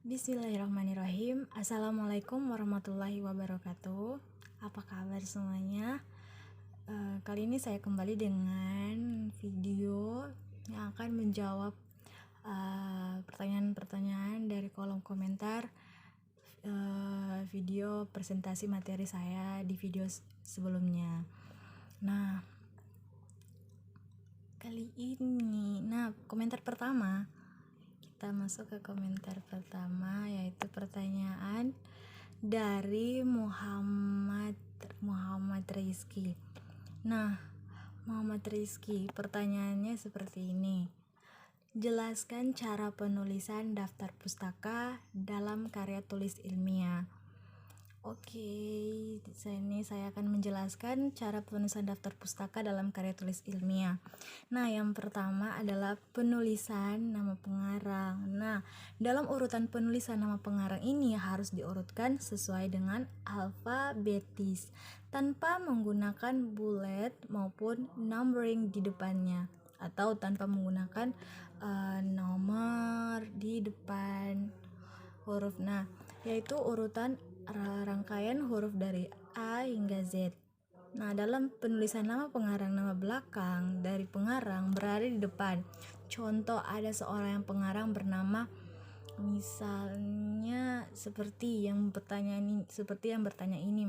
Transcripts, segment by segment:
Bismillahirrahmanirrahim. Assalamualaikum warahmatullahi wabarakatuh. Apa kabar semuanya? Kali ini saya kembali dengan video yang akan menjawab pertanyaan-pertanyaan dari kolom komentar video presentasi materi saya di video sebelumnya. Nah, komentar pertama, kita masuk ke komentar pertama, yaitu pertanyaan dari Muhammad Rizky. Nah, Muhammad Rizky, pertanyaannya seperti ini. Jelaskan cara penulisan daftar pustaka dalam karya tulis ilmiah. Oke, sini saya akan menjelaskan cara penulisan daftar pustaka dalam karya tulis ilmiah. Nah, yang pertama adalah penulisan nama pengarang. Nah, dalam urutan penulisan nama pengarang ini harus diurutkan sesuai dengan alfabetis tanpa menggunakan bullet maupun numbering di depannya, atau tanpa menggunakan nomor di depan huruf. Nah, yaitu urutan rangkaian huruf dari A hingga Z. Nah, dalam penulisan nama pengarang, nama belakang dari pengarang berada di depan. Contoh, ada seorang yang pengarang bernama, misalnya seperti yang bertanya ini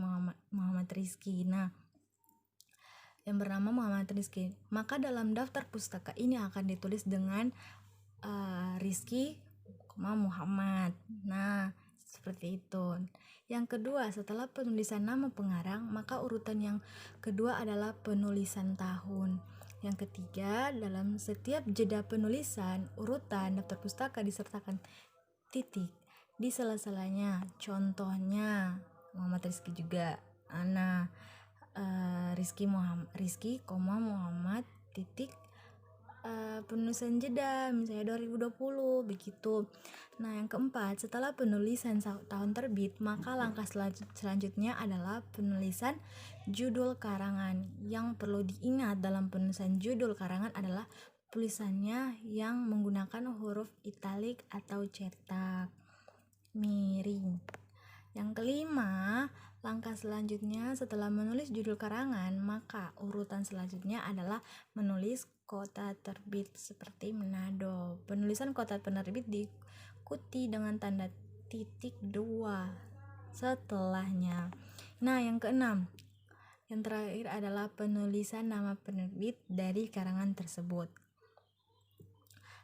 Muhammad Rizky. Nah, yang bernama Muhammad Rizky, maka dalam daftar pustaka ini akan ditulis dengan Rizky, Muhammad. Nah, seperti itu. Yang kedua, setelah penulisan nama pengarang, maka urutan yang kedua adalah penulisan tahun. Yang ketiga, dalam setiap jeda penulisan urutan daftar pustaka disertakan titik di sela-selanya. Contohnya Muhammad Rizky juga. Nah, Rizky, Muhammad titik penulisan jeda, misalnya 2020 begitu. Nah, yang keempat, setelah penulisan tahun terbit, maka langkah selanjutnya adalah penulisan judul karangan. Yang perlu diingat dalam penulisan judul karangan adalah tulisannya yang menggunakan huruf italik atau cetak miring. Yang kelima, langkah selanjutnya setelah menulis judul karangan, maka urutan selanjutnya adalah menulis kota terbit seperti Manado. Penulisan kota penerbit diikuti dengan tanda titik 2 setelahnya. Nah, yang keenam, yang terakhir adalah penulisan nama penerbit dari karangan tersebut.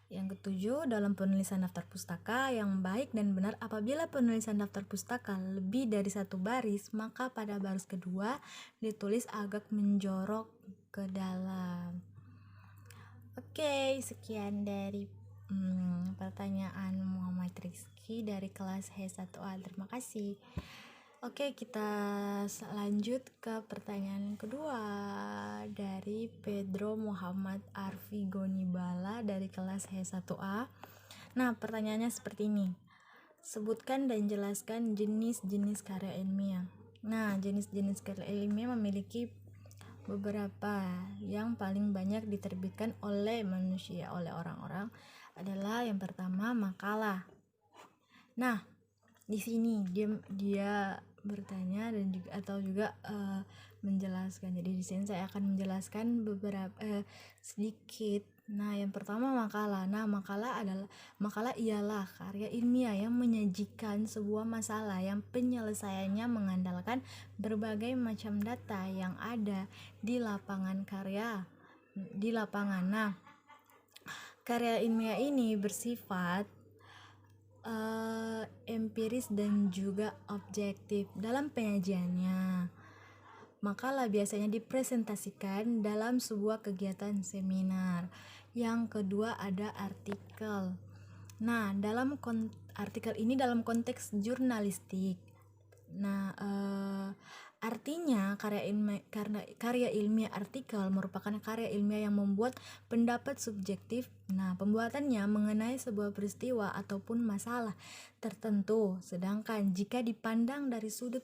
Yang ketujuh, dalam penulisan daftar pustaka yang baik dan benar, apabila penulisan daftar pustaka lebih dari satu baris, maka pada baris kedua ditulis agak menjorok ke dalam. Oke, sekian dari pertanyaan Muhammad Rizky dari kelas H1A. Terima kasih. Oke, kita lanjut ke pertanyaan kedua dari Pedro Muhammad Arfi Gonibala dari kelas H1A. Nah, pertanyaannya seperti ini. Sebutkan dan jelaskan jenis-jenis karya ilmiah. Nah, jenis-jenis karya ilmiah memiliki beberapa. Yang paling banyak diterbitkan oleh manusia, oleh orang-orang adalah yang pertama makalah. Nah, di sini dia bertanya dan juga menjelaskan. Jadi di sini saya akan menjelaskan beberapa sedikit. Nah, yang pertama makalah. Nah, makalah ialah karya ilmiah yang menyajikan sebuah masalah yang penyelesaiannya mengandalkan berbagai macam data yang ada di lapangan. Nah, karya ilmiah ini bersifat empiris dan juga objektif dalam penyajiannya. Makalah biasanya dipresentasikan dalam sebuah kegiatan seminar. Yang kedua ada artikel. Nah, dalam artikel ini dalam konteks jurnalistik. Nah, artinya karya ilmiah artikel merupakan karya ilmiah yang membuat pendapat subjektif. Nah, pembuatannya mengenai sebuah peristiwa ataupun masalah tertentu. Sedangkan jika dipandang dari sudut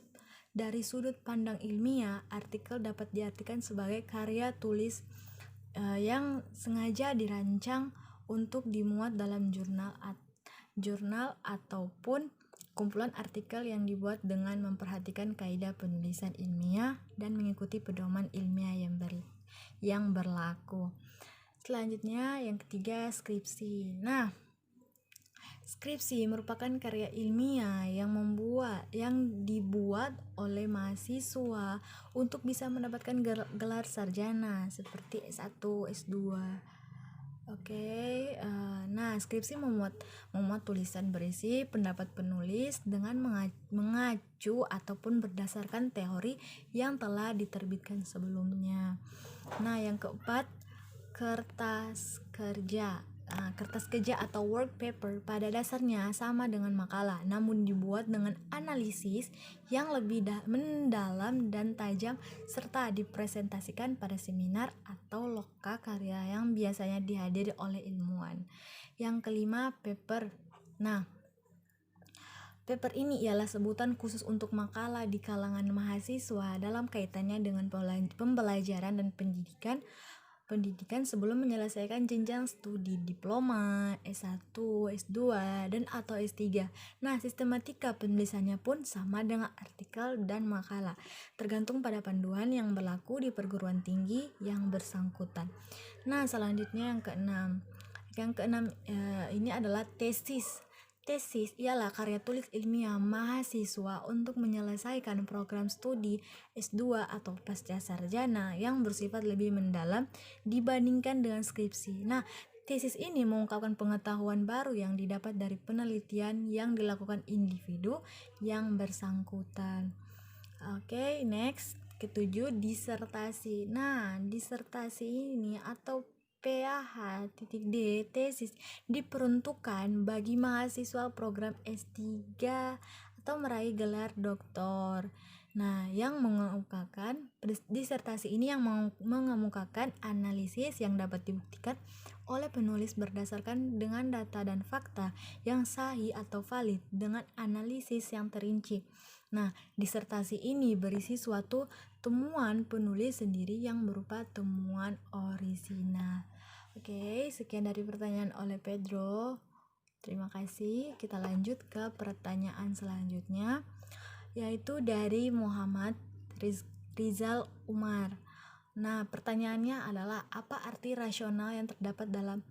pandang ilmiah, artikel dapat diartikan sebagai karya tulis yang sengaja dirancang untuk dimuat dalam jurnal jurnal ataupun kumpulan artikel yang dibuat dengan memperhatikan kaidah penulisan ilmiah dan mengikuti pedoman ilmiah yang berlaku. Selanjutnya yang ketiga, skripsi. Nah, skripsi merupakan karya ilmiah yang dibuat oleh mahasiswa untuk bisa mendapatkan gelar sarjana seperti S1, S2. Nah, skripsi memuat tulisan berisi pendapat penulis dengan mengacu ataupun berdasarkan teori yang telah diterbitkan sebelumnya. Nah, yang keempat, kertas kerja. Kertas kerja atau work paper pada dasarnya sama dengan makalah, namun dibuat dengan analisis yang lebih mendalam dan tajam serta dipresentasikan pada seminar atau loka karya yang biasanya dihadiri oleh ilmuwan. Yang kelima, paper. Nah, paper ini ialah sebutan khusus untuk makalah di kalangan mahasiswa dalam kaitannya dengan pembelajaran dan pendidikan sebelum menyelesaikan jenjang studi diploma, S1, S2, dan atau S3. Nah, sistematika penulisannya pun sama dengan artikel dan makalah, tergantung pada panduan yang berlaku di perguruan tinggi yang bersangkutan. Nah, selanjutnya yang keenam. Ini adalah tesis. Tesis ialah karya tulis ilmiah mahasiswa untuk menyelesaikan program studi S2 atau pasca sarjana yang bersifat lebih mendalam dibandingkan dengan skripsi. Nah, tesis ini mengungkapkan pengetahuan baru yang didapat dari penelitian yang dilakukan individu yang bersangkutan. Next. Ketujuh, disertasi. Nah, disertasi ini atau PhD, tesis, diperuntukkan bagi mahasiswa program S3 atau meraih gelar doktor. Nah, yang mengemukakan disertasi ini yang mengemukakan analisis yang dapat dibuktikan oleh penulis berdasarkan dengan data dan fakta yang sahih atau valid dengan analisis yang terinci. Nah, disertasi ini berisi suatu temuan penulis sendiri yang berupa temuan orisinal. Sekian dari pertanyaan oleh Pedro. Terima kasih. Kita lanjut ke pertanyaan selanjutnya, yaitu dari Muhammad Rizal Umar. Nah, pertanyaannya adalah apa arti rasional yang terdapat dalam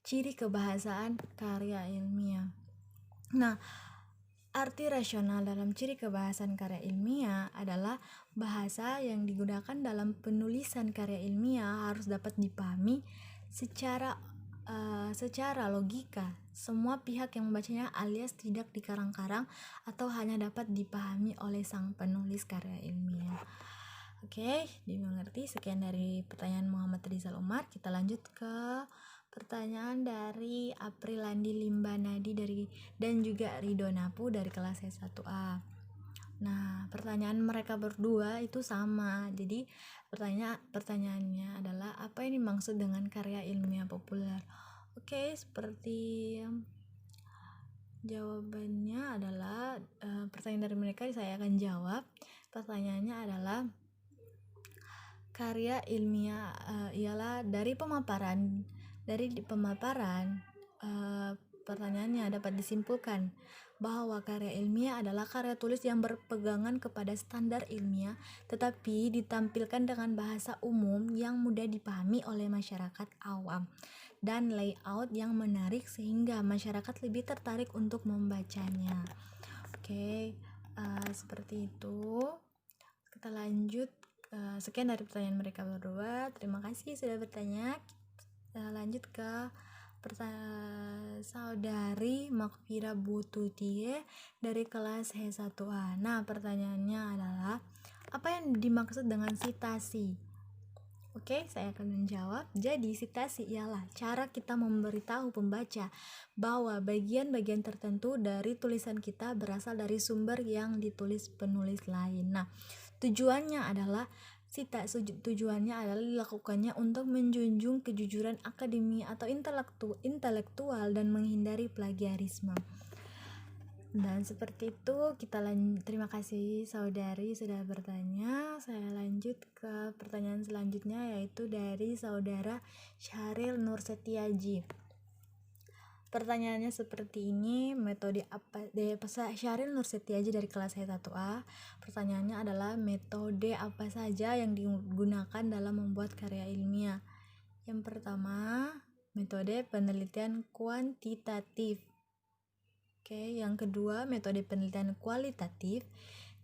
ciri kebahasaan karya ilmiah? Nah, arti rasional dalam ciri kebahasaan karya ilmiah adalah bahasa yang digunakan dalam penulisan karya ilmiah harus dapat dipahami secara logika semua pihak yang membacanya, alias tidak dikarang-karang atau hanya dapat dipahami oleh sang penulis karya ilmiah. Dimengerti. Sekian dari pertanyaan Muhammad Rizal Umar. Kita lanjut ke pertanyaan dari Aprilandi Limbanadi dan juga Ridho Napu dari kelas S1A. Nah, pertanyaan mereka berdua itu sama. Jadi pertanyaannya adalah apa ini maksud dengan karya ilmiah populer? Seperti jawabannya adalah pertanyaan dari mereka saya akan jawab. Pertanyaannya adalah karya ilmiah ialah dari pemaparan pertanyaannya dapat disimpulkan bahwa karya ilmiah adalah karya tulis yang berpegangan kepada standar ilmiah tetapi ditampilkan dengan bahasa umum yang mudah dipahami oleh masyarakat awam dan layout yang menarik sehingga masyarakat lebih tertarik untuk membacanya. Seperti itu. Kita lanjut. Sekian dari pertanyaan mereka berdua. Terima kasih sudah bertanya. Lanjut ke saudari Makfira Bututie dari kelas H1A. Nah, pertanyaannya adalah apa yang dimaksud dengan sitasi? Saya akan menjawab. Jadi, sitasi ialah cara kita memberitahu pembaca bahwa bagian-bagian tertentu dari tulisan kita berasal dari sumber yang ditulis penulis lain. Nah, tujuannya adalah dilakukannya untuk menjunjung kejujuran akademi atau intelektual dan menghindari plagiarisme. Dan seperti itu terima kasih saudari sudah bertanya. Saya lanjut ke pertanyaan selanjutnya, yaitu dari saudara Syahril Nur Setiaji. Pertanyaannya seperti ini, metode apa dari Syahril Nursetia dari kelas 1A. Pertanyaannya adalah metode apa saja yang digunakan dalam membuat karya ilmiah. Yang pertama, metode penelitian kuantitatif. Oke, yang kedua, metode penelitian kualitatif.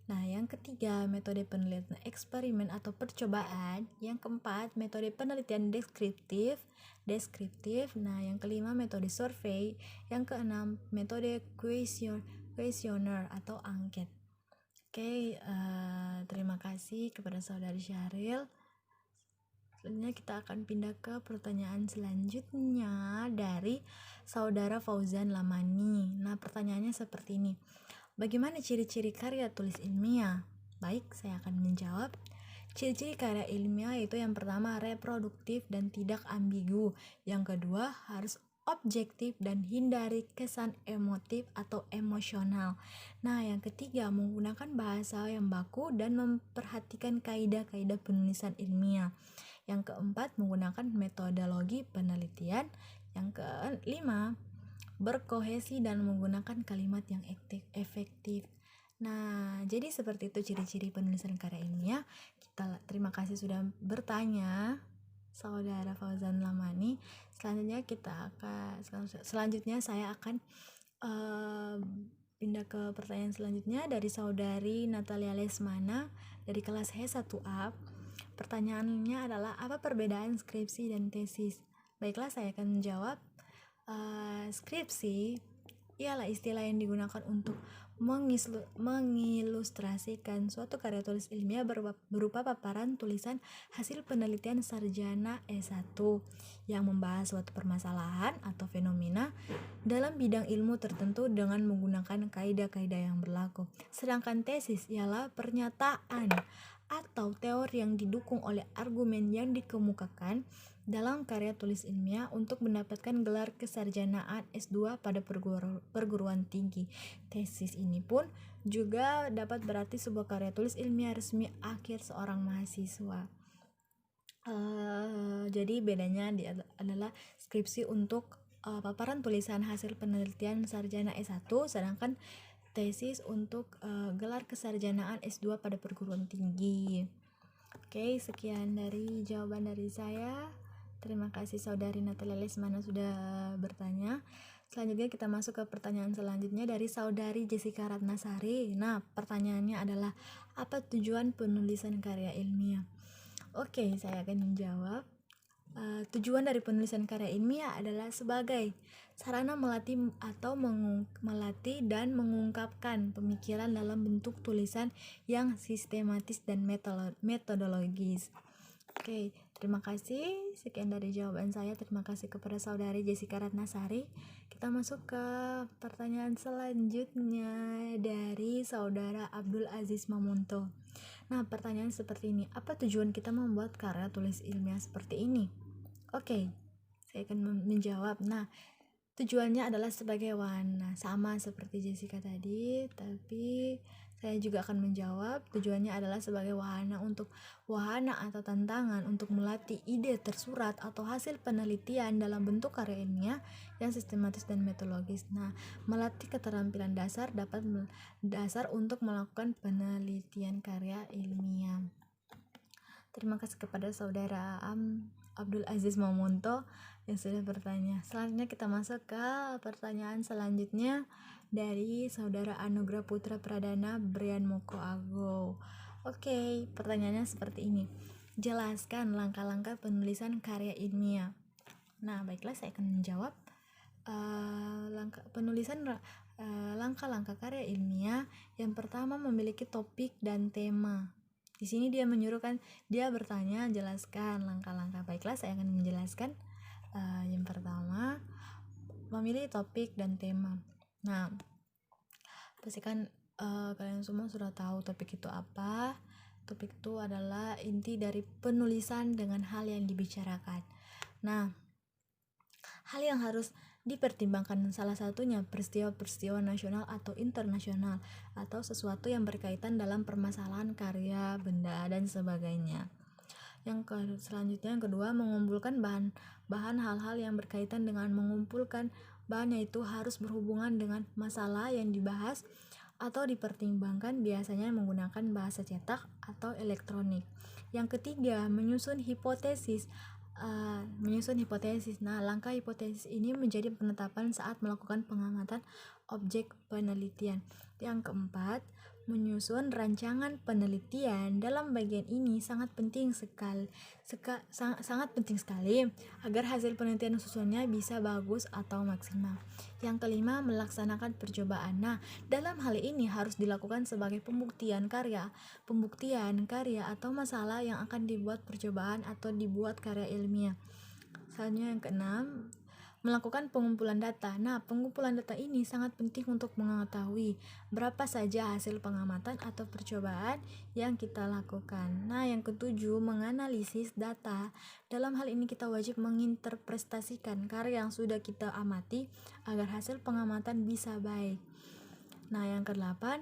Nah, yang ketiga, metode penelitian eksperimen atau percobaan. Yang keempat, metode penelitian deskriptif. Nah, yang kelima, metode survei. Yang keenam, metode kuesioner atau angket. Oke, terima kasih kepada saudari Syahril. Selanjutnya kita akan pindah ke pertanyaan selanjutnya dari saudara Fauzan Lamani. Nah, pertanyaannya seperti ini. Bagaimana ciri-ciri karya tulis ilmiah? Baik, saya akan menjawab. Ciri-ciri karya ilmiah itu yang pertama reproduktif dan tidak ambigu. Yang kedua harus objektif dan hindari kesan emotif atau emosional. Nah, yang ketiga menggunakan bahasa yang baku dan memperhatikan kaidah-kaidah penulisan ilmiah. Yang keempat menggunakan metodologi penelitian. Yang kelima berkohesi dan menggunakan kalimat yang efektif. Nah, jadi seperti itu ciri-ciri penulisan karya ilmiah. Terima kasih sudah bertanya, saudara Fauzan Lamani. Selanjutnya saya akan pindah ke pertanyaan selanjutnya dari saudari Natalia Lesmana dari kelas H1A. Pertanyaannya adalah apa perbedaan skripsi dan tesis? Baiklah, saya akan menjawab. Skripsi ialah istilah yang digunakan untuk mengilustrasikan suatu karya tulis ilmiah berupa paparan tulisan hasil penelitian sarjana S1 yang membahas suatu permasalahan atau fenomena dalam bidang ilmu tertentu dengan menggunakan kaidah-kaidah yang berlaku. Sedangkan tesis ialah pernyataan atau teori yang didukung oleh argumen yang dikemukakan dalam karya tulis ilmiah untuk mendapatkan gelar kesarjanaan S2 pada perguruan tinggi. Tesis ini pun juga dapat berarti sebuah karya tulis ilmiah resmi akhir seorang mahasiswa. Jadi bedanya adalah skripsi untuk paparan tulisan hasil penelitian sarjana S1, sedangkan tesis untuk gelar kesarjanaan S2 pada perguruan tinggi. Oke, sekian dari jawaban dari saya. Terima kasih saudari Natalia Lesmana sudah bertanya. Selanjutnya kita masuk ke pertanyaan selanjutnya dari saudari Jessica Ratnasari. Nah, pertanyaannya adalah apa tujuan penulisan karya ilmiah? Oke, saya akan menjawab. Tujuan dari penulisan karya ilmiah adalah sebagai sarana melatih dan mengungkapkan pemikiran dalam bentuk tulisan yang sistematis dan metodologis. Oke, terima kasih. Sekian dari jawaban saya. Terima kasih kepada saudari Jessica Ratnasari. Kita masuk ke pertanyaan selanjutnya dari saudara Abdul Aziz Mamonto. Nah, pertanyaan seperti ini. Apa tujuan kita membuat karya tulis ilmiah seperti ini? Oke, saya akan menjawab. Nah, tujuannya adalah sebagai wahana, sama seperti Jessica tadi, tapi saya juga akan menjawab tujuannya adalah sebagai wahana atau tantangan untuk melatih ide tersurat atau hasil penelitian dalam bentuk karya ilmiah yang sistematis dan metodologis. Nah, melatih keterampilan dasar untuk melakukan penelitian karya ilmiah. Terima kasih kepada saudara Abdul Aziz Mamonto yang sudah bertanya. Selanjutnya kita masuk ke pertanyaan selanjutnya dari saudara Anugrah Putra Pradana Brian Moko Ago. Oke, pertanyaannya seperti ini. Jelaskan langkah-langkah penulisan karya ilmiah. Nah, baiklah, saya akan menjawab. Langkah-langkah karya ilmiah yang pertama memiliki topik dan tema. Di sini dia bertanya, jelaskan langkah-langkah. Baiklah, saya akan menjelaskan. Yang pertama, memilih topik dan tema. Nah, pastikan kalian semua sudah tahu topik itu apa. Topik itu adalah inti dari penulisan dengan hal yang dibicarakan. Nah, hal yang harus dipertimbangkan salah satunya peristiwa-peristiwa nasional atau internasional atau sesuatu yang berkaitan dalam permasalahan karya, benda, dan sebagainya. Selanjutnya yang kedua, mengumpulkan bahan hal-hal yang berkaitan dengan mengumpulkan bahannya itu harus berhubungan dengan masalah yang dibahas atau dipertimbangkan, biasanya menggunakan bahasa cetak atau elektronik. Yang ketiga, menyusun hipotesis. Nah, langkah hipotesis ini menjadi penetapan saat melakukan pengamatan objek penelitian. Yang keempat, menyusun rancangan penelitian. Dalam bagian ini sangat penting sekali agar hasil penelitian susunnya bisa bagus atau maksimal. Yang kelima, melaksanakan percobaan. Nah, dalam hal ini harus dilakukan sebagai pembuktian karya atau masalah yang akan dibuat percobaan atau dibuat karya ilmiah. Selanjutnya yang keenam, melakukan pengumpulan data. Nah, pengumpulan data ini sangat penting untuk mengetahui berapa saja hasil pengamatan atau percobaan yang kita lakukan. Nah, yang ketujuh, menganalisis data. Dalam hal ini kita wajib menginterpretasikan karya yang sudah kita amati agar hasil pengamatan bisa baik. Nah, yang kedelapan,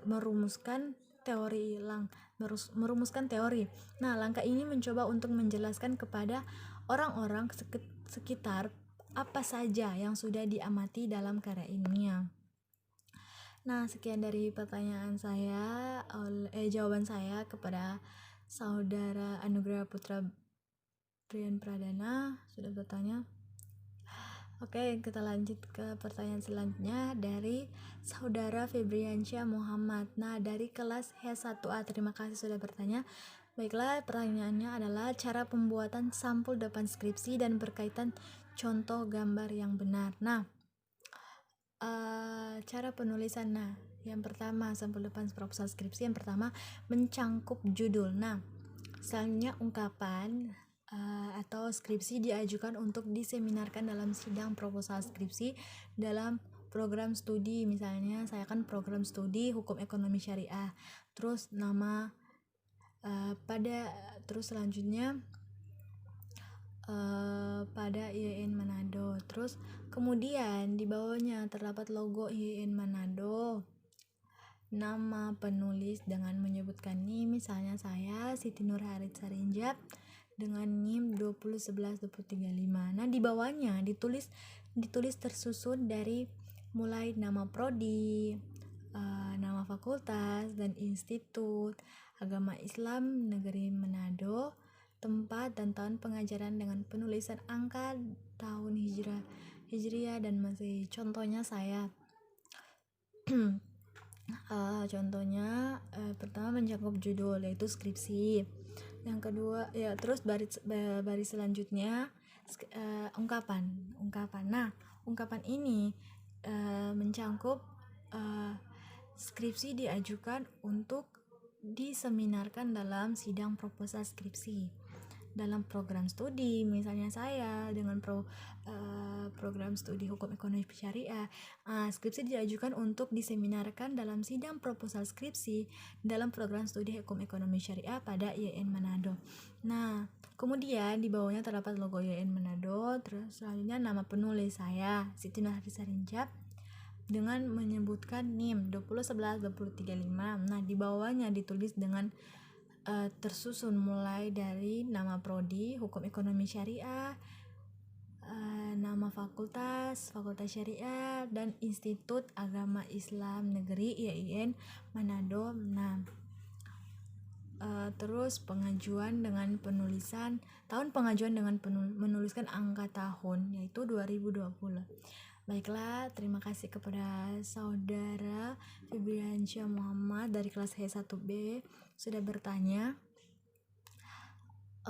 merumuskan teori. Nah, langkah ini mencoba untuk menjelaskan kepada orang-orang sekitar apa saja yang sudah diamati dalam karya ilmiah. Nah, sekian dari jawaban saya kepada Saudara Anugrah Putra Brian Pradana sudah bertanya. Oke, kita lanjut ke pertanyaan selanjutnya dari Saudara Febriansyah Muhammad. Nah, dari kelas H1A, terima kasih sudah bertanya. Baiklah, pertanyaannya adalah cara pembuatan sampul depan skripsi dan berkaitan contoh gambar yang benar. Nah, cara penulisan. Nah, yang pertama, sampul depan proposal skripsi yang pertama mencangkup judul. Nah, selanjutnya ungkapan atau skripsi diajukan untuk diseminarkan dalam sidang proposal skripsi dalam program studi. Misalnya saya kan program studi hukum ekonomi syariah, terus nama terus selanjutnya pada IAIN Manado. Terus kemudian di bawahnya terdapat logo IAIN Manado, nama penulis dengan menyebutkan NIM, misalnya saya Siti Nurharit Sarinjab dengan NIM 2011235. Nah, di bawahnya ditulis tersusun dari mulai nama prodi, nama fakultas dan institut, agama Islam negeri Manado, tempat dan tahun pengajaran dengan penulisan angka tahun Hijriah dan Masehi. Contohnya saya pertama mencakup judul yaitu skripsi. Yang kedua terus baris selanjutnya ungkapan. Nah, ungkapan ini mencangkup skripsi diajukan untuk diseminarkan dalam sidang proposal skripsi dalam program studi. Misalnya saya dengan program studi hukum ekonomi syariah, skripsi diajukan untuk diseminarkan dalam sidang proposal skripsi dalam program studi hukum ekonomi syariah pada IAIN Manado. Nah, kemudian di bawahnya terdapat logo IAIN Manado. Terus selanjutnya nama penulis saya Siti Nurharit Sarinjab dengan menyebutkan NIM 2011235. Nah, di bawahnya ditulis dengan tersusun mulai dari nama prodi hukum ekonomi syariah, nama fakultas syariah, dan institut agama Islam negeri IAIN Manado. Nah, terus pengajuan dengan penulisan tahun pengajuan dengan menuliskan angka tahun yaitu 2020. Baiklah, terima kasih kepada Saudara Febriansyah Muhammad dari kelas H1B sudah bertanya.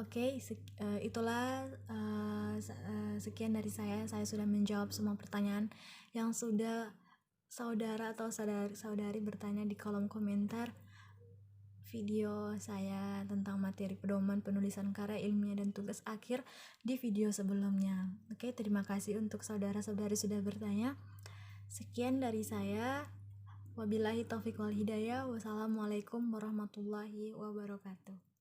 Oke, itulah sekian dari saya sudah menjawab semua pertanyaan yang sudah saudara atau saudari bertanya di kolom komentar video saya tentang materi pedoman penulisan karya ilmiah dan tugas akhir di video sebelumnya. Oke, terima kasih untuk saudara-saudari sudah bertanya. Sekian dari saya. Wabillahi taufiq wal hidayah. Wassalamualaikum warahmatullahi wabarakatuh.